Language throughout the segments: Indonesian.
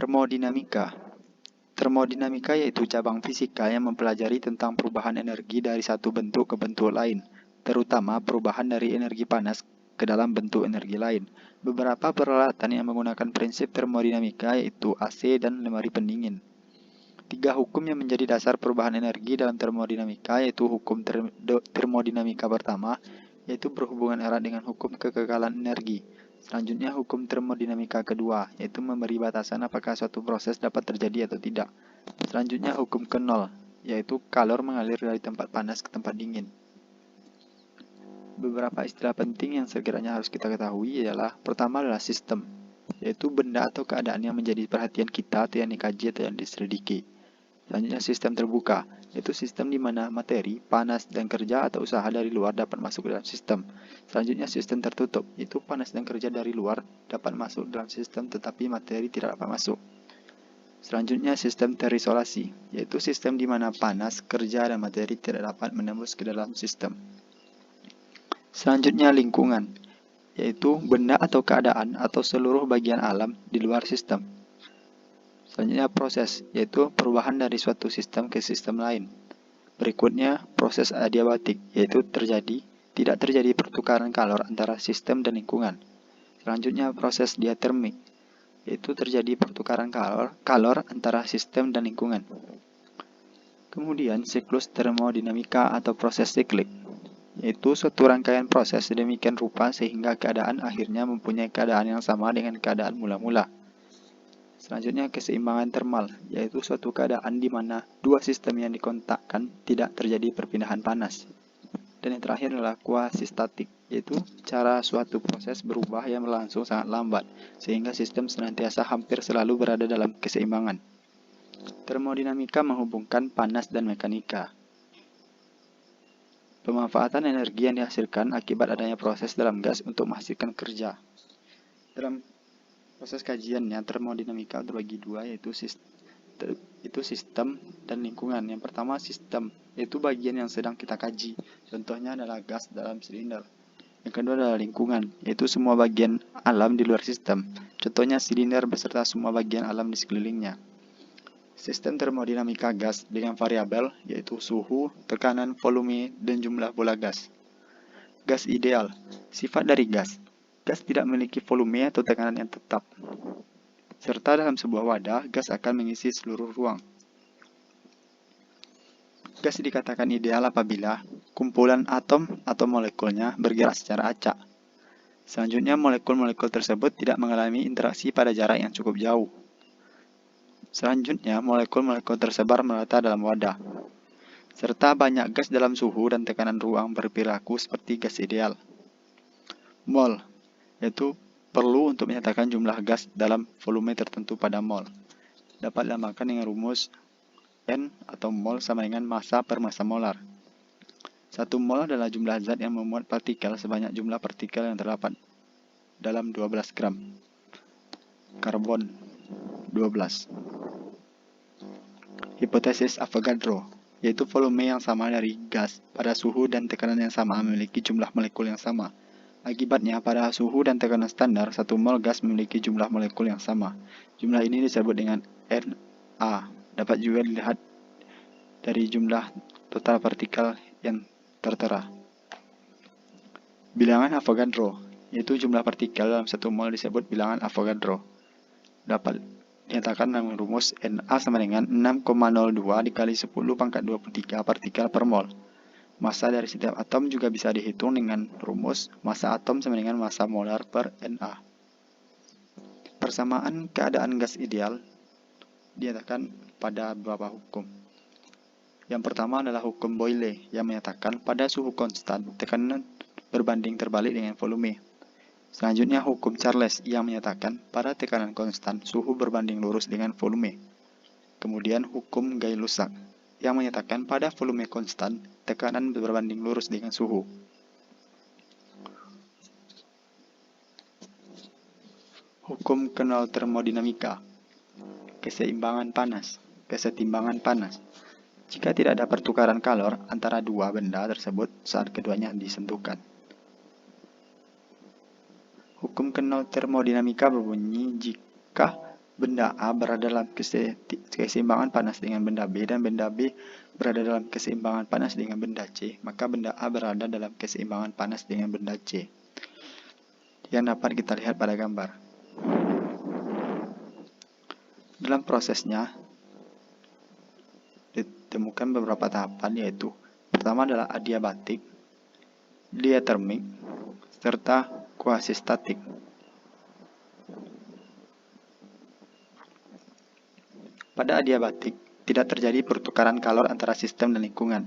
Termodinamika. Termodinamika yaitu cabang fisika yang mempelajari tentang perubahan energi dari satu bentuk ke bentuk lain, terutama perubahan dari energi panas ke dalam bentuk energi lain. Beberapa peralatan yang menggunakan prinsip termodinamika yaitu AC dan lemari pendingin. 3 hukum yang menjadi dasar perubahan energi dalam termodinamika yaitu hukum termodinamika pertama, yaitu berhubungan erat dengan hukum kekekalan energi. Selanjutnya hukum termodinamika kedua, yaitu memberi batasan apakah suatu proses dapat terjadi atau tidak. Selanjutnya hukum ke-0, yaitu kalor mengalir dari tempat panas ke tempat dingin. Beberapa istilah penting yang sekiranya harus kita ketahui adalah, pertama adalah sistem, yaitu benda atau keadaan yang menjadi perhatian kita atau yang dikaji atau yang diselidiki. Selanjutnya sistem terbuka, yaitu sistem di mana materi, panas, dan kerja atau usaha dari luar dapat masuk ke dalam sistem. Selanjutnya sistem tertutup, yaitu panas dan kerja dari luar dapat masuk dalam sistem tetapi materi tidak dapat masuk. Selanjutnya sistem terisolasi, yaitu sistem di mana panas, kerja, dan materi tidak dapat menembus ke dalam sistem. Selanjutnya lingkungan, yaitu benda atau keadaan atau seluruh bagian alam di luar sistem. Selanjutnya proses, yaitu perubahan dari suatu sistem ke sistem lain. Berikutnya proses adiabatik, yaitu tidak terjadi pertukaran kalor antara sistem dan lingkungan. Selanjutnya proses diatermik, yaitu terjadi pertukaran kalor antara sistem dan lingkungan. Kemudian siklus termodinamika atau proses siklik, yaitu suatu rangkaian proses sedemikian rupa sehingga keadaan akhirnya mempunyai keadaan yang sama dengan keadaan mula-mula. Selanjutnya keseimbangan termal, yaitu suatu keadaan di mana dua sistem yang dikontakkan tidak terjadi perpindahan panas. Dan yang terakhir adalah kuasistatik, yaitu cara suatu proses berubah yang berlangsung sangat lambat, sehingga sistem senantiasa hampir selalu berada dalam keseimbangan. Termodinamika menghubungkan panas dan mekanika. Pemanfaatan energi yang dihasilkan akibat adanya proses dalam gas untuk menghasilkan kerja. Dalam proses kajiannya, termodinamika terbagi dua, yaitu sistem dan lingkungan. Yang pertama sistem, yaitu bagian yang sedang kita kaji. Contohnya adalah gas dalam silinder. Yang kedua adalah lingkungan, yaitu semua bagian alam di luar sistem. Contohnya silinder beserta semua bagian alam di sekelilingnya. Sistem termodinamika gas dengan variabel, yaitu suhu, tekanan, volume, dan jumlah bola gas. Gas ideal, sifat dari gas. Gas tidak memiliki volume atau tekanan yang tetap. Serta dalam sebuah wadah, gas akan mengisi seluruh ruang. Gas dikatakan ideal apabila kumpulan atom atau molekulnya bergerak secara acak. Selanjutnya, molekul-molekul tersebut tidak mengalami interaksi pada jarak yang cukup jauh. Selanjutnya, molekul-molekul tersebar merata dalam wadah. Serta banyak gas dalam suhu dan tekanan ruang berperilaku seperti gas ideal. Mol, yaitu perlu untuk menyatakan jumlah gas dalam volume tertentu pada mol. Dapat dilambangkan dengan rumus N atau mol sama dengan massa per massa molar. 1 mol adalah jumlah zat yang memuat partikel sebanyak jumlah partikel yang terdapat dalam 12 gram. Karbon 12. Hipotesis Avogadro, yaitu volume yang sama dari gas pada suhu dan tekanan yang sama memiliki jumlah molekul yang sama. Akibatnya, pada suhu dan tekanan standar, 1 mol gas memiliki jumlah molekul yang sama. Jumlah ini disebut dengan Na. Dapat juga dilihat dari jumlah total partikel yang tertera. Bilangan Avogadro, yaitu jumlah partikel dalam 1 mol disebut bilangan Avogadro. Dapat dinyatakan dengan rumus Na sama dengan 6,02 dikali 10 pangkat 23 partikel per mol. Massa dari setiap atom juga bisa dihitung dengan rumus massa atom sama dengan massa molar per Na. Persamaan keadaan gas ideal dinyatakan pada beberapa hukum. Yang pertama adalah hukum Boyle yang menyatakan pada suhu konstan tekanan berbanding terbalik dengan volume. Selanjutnya hukum Charles yang menyatakan pada tekanan konstan suhu berbanding lurus dengan volume. Kemudian hukum Gay-Lussac yang menyatakan pada volume konstan, tekanan berbanding lurus dengan suhu. Hukum ke-0 termodinamika. Keseimbangan panas. Kesetimbangan panas. Jika tidak ada pertukaran kalor antara dua benda tersebut saat keduanya disentuhkan. Hukum ke-0 termodinamika berbunyi jika benda A berada dalam keseimbangan panas dengan benda B dan benda B berada dalam keseimbangan panas dengan benda C, maka benda A berada dalam keseimbangan panas dengan benda C. Yang dapat kita lihat pada gambar. Dalam prosesnya ditemukan beberapa tahapan, yaitu pertama adalah adiabatik, diatermik, serta kuasistatik. Pada adiabatik, tidak terjadi pertukaran kalor antara sistem dan lingkungan,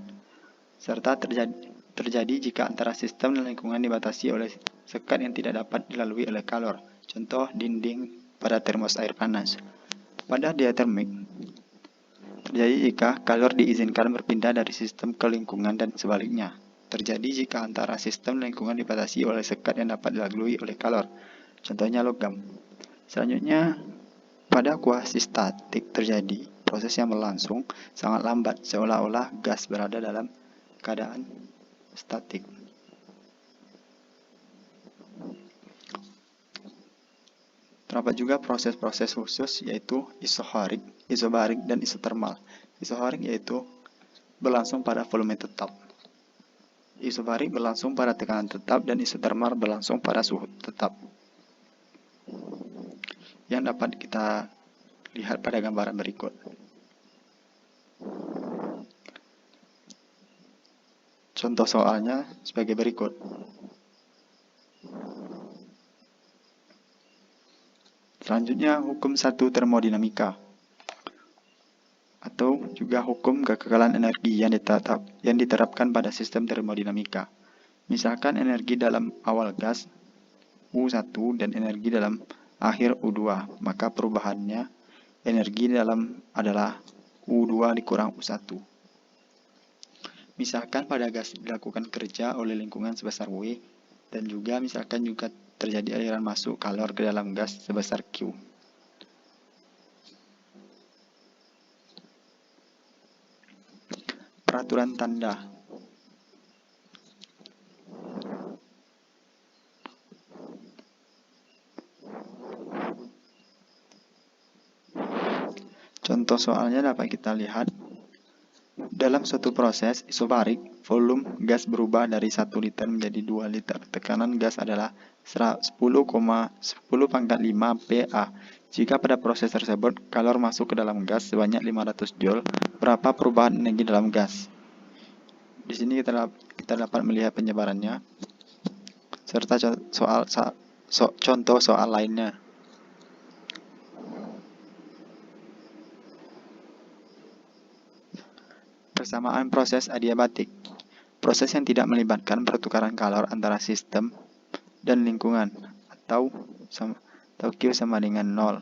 serta terjadi jika antara sistem dan lingkungan dibatasi oleh sekat yang tidak dapat dilalui oleh kalor, contoh dinding pada termos air panas. Pada diatermik, terjadi jika kalor diizinkan berpindah dari sistem ke lingkungan dan sebaliknya. Terjadi jika antara sistem dan lingkungan dibatasi oleh sekat yang dapat dilalui oleh kalor, contohnya logam. Selanjutnya, pada kuasistatik terjadi proses yang berlangsung sangat lambat, seolah-olah gas berada dalam keadaan statik. Terdapat juga proses-proses khusus, yaitu isobarik, dan isotermal. Isobarik yaitu berlangsung pada volume tetap. Isobarik berlangsung pada tekanan tetap dan isotermal berlangsung pada suhu tetap. Yang dapat kita lihat pada gambaran berikut. Contoh soalnya sebagai berikut. Selanjutnya, hukum 1 termodinamika, atau juga hukum kekekalan energi yang diterapkan pada sistem termodinamika. Misalkan energi dalam awal gas U1 dan energi dalam akhir U2, maka perubahannya energi dalam adalah U2 dikurang U1. Misalkan pada gas dilakukan kerja oleh lingkungan sebesar W, dan juga misalkan juga terjadi aliran masuk kalor ke dalam gas sebesar Q. Peraturan tanda. Contoh soalnya dapat kita lihat. Dalam suatu proses isobarik, volume gas berubah dari 1 liter menjadi 2 liter. Tekanan gas adalah 10,5 PA. Jika pada proses tersebut kalor masuk ke dalam gas sebanyak 500 joule, berapa perubahan energi dalam gas? Di sini kita dapat melihat penyebarannya serta contoh soal lainnya. Persamaan proses adiabatik, proses yang tidak melibatkan pertukaran kalor antara sistem dan lingkungan, atau Q sama dengan 0.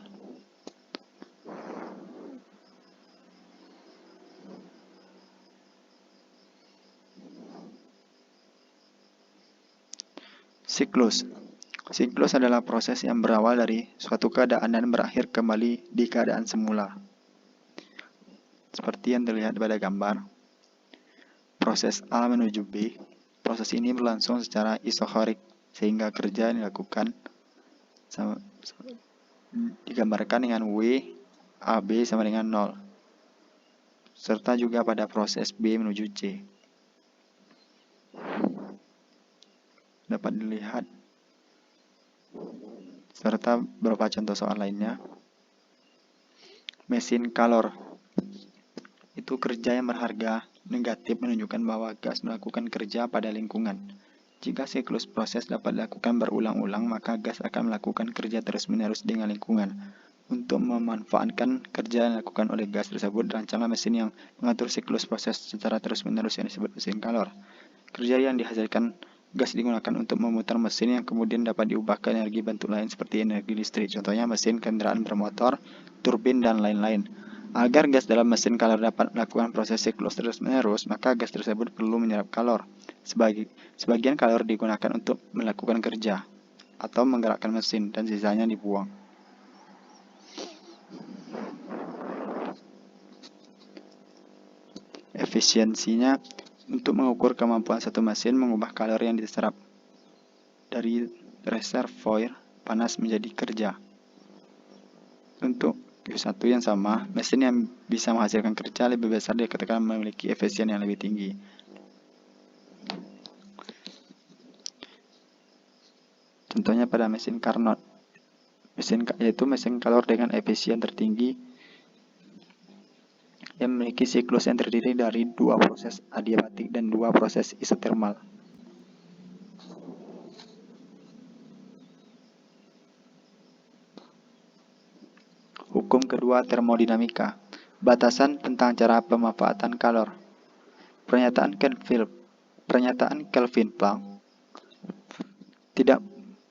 Siklus. Siklus adalah proses yang berawal dari suatu keadaan dan berakhir kembali di keadaan semula. Seperti yang terlihat pada gambar. Proses A menuju B. Proses ini berlangsung secara isohorik, sehingga kerja yang dilakukan digambarkan dengan W AB sama dengan 0. Serta juga pada proses B menuju C. Dapat dilihat serta beberapa contoh soal lainnya. Mesin kalor itu kerja yang berharga negatif menunjukkan bahwa gas melakukan kerja pada lingkungan. Jika siklus proses dapat dilakukan berulang-ulang, maka gas akan melakukan kerja terus-menerus dengan lingkungan. Untuk memanfaatkan kerja yang dilakukan oleh gas tersebut, rancanglah mesin yang mengatur siklus proses secara terus-menerus yang disebut mesin kalor. Kerja yang dihasilkan gas digunakan untuk memutar mesin yang kemudian dapat diubah ke energi bentuk lain seperti energi listrik, contohnya mesin kendaraan bermotor, turbin, dan lain-lain. Agar gas dalam mesin kalor dapat melakukan proses siklus terus-menerus, maka gas tersebut perlu menyerap kalor. Sebagian kalor digunakan untuk melakukan kerja atau menggerakkan mesin, dan sisanya dibuang. Efisiensinya, untuk mengukur kemampuan satu mesin mengubah kalor yang diserap dari reservoir panas menjadi kerja. Untuk Q1 yang sama, mesin yang bisa menghasilkan kerja lebih besar dikatakan memiliki efisien yang lebih tinggi. Contohnya pada mesin Carnot, yaitu mesin Carnot dengan efisien tertinggi yang memiliki siklus yang terdiri dari 2 proses adiabatik dan 2 proses isotermal. Hukum kedua termodinamika. Batasan tentang cara pemanfaatan kalor. Pernyataan Kelvin Planck tidak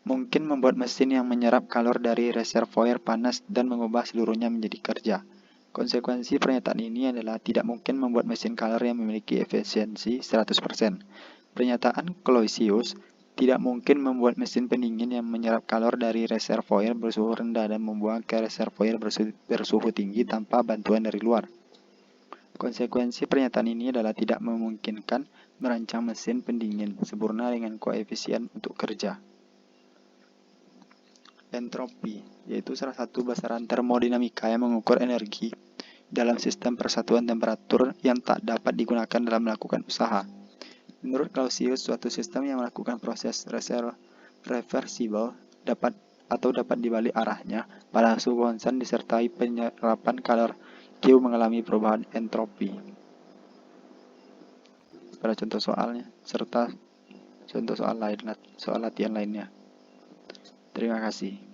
mungkin membuat mesin yang menyerap kalor dari reservoir panas dan mengubah seluruhnya menjadi kerja. Konsekuensi pernyataan ini adalah tidak mungkin membuat mesin kalor yang memiliki efisiensi 100%. Pernyataan Clausius tidak mungkin membuat mesin pendingin yang menyerap kalor dari reservoir bersuhu rendah dan membuang ke reservoir bersuhu tinggi tanpa bantuan dari luar. Konsekuensi pernyataan ini adalah tidak memungkinkan merancang mesin pendingin sempurna dengan koefisien untuk kerja. Entropi, yaitu salah satu besaran termodinamika yang mengukur energi dalam sistem persatuan temperatur yang tak dapat digunakan dalam melakukan usaha. Menurut Clausius, suatu sistem yang melakukan proses reversible dapat dibalik arahnya pada suhu konstan disertai penyerapan kalor Q mengalami perubahan entropi. Pada contoh soalnya, serta contoh soal latihan lainnya. Terima kasih.